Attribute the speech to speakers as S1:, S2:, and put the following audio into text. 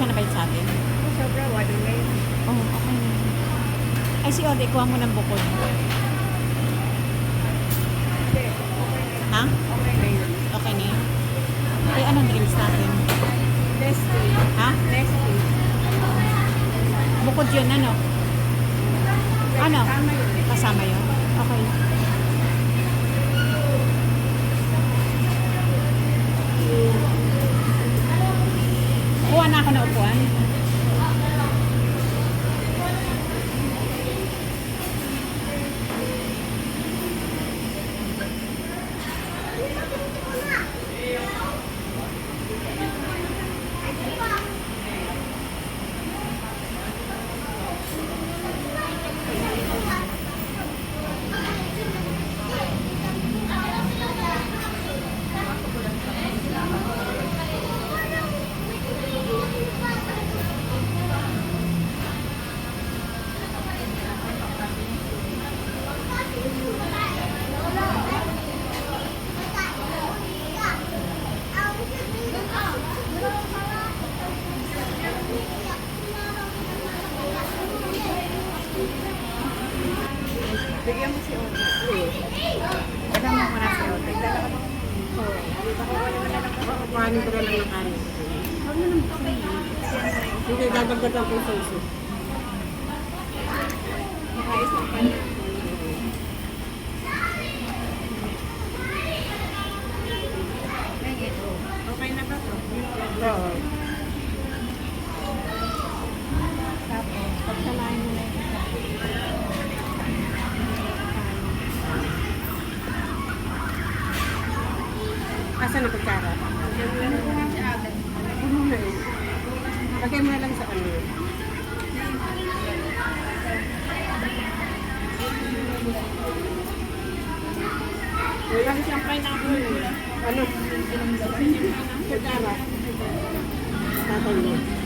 S1: Kasya na kayo sa atin?
S2: Sobra, wala na yun.
S1: Oh, okay na. Ay, si Ode, kuha mo ng bukod.
S2: Hindi, okay na yun.
S1: Ha?
S2: Okay na yun.
S1: Okay na yun. Eh, anong drinks natin?
S2: Nestle.
S1: Ha?
S2: Nestle.
S1: Bukod yun, ano? Ano?
S2: Tama yun.
S1: Kasama yun? Okay. Kuha na ako na upuan.
S2: Bigyan mo si Ote. Bigyan mo muna si Ote. Dala ka bang...
S3: Kuhanin ko na lang ng kanin.
S2: Huwag mo nang bukay.
S3: Hindi, dadagdag lang po sa iso.
S2: Makais ng kanin. Okay na ba to?
S3: Oo.
S2: Tapos, pagsalain mo na yung isa.
S3: Asan ang kutsara?
S2: Ano ko nga si Ate?
S3: Ano na yun? Lagay mo na lang sa ano.
S2: Kasi siyang pineapple mo.
S3: Ano? Kutsara. Tatay mo.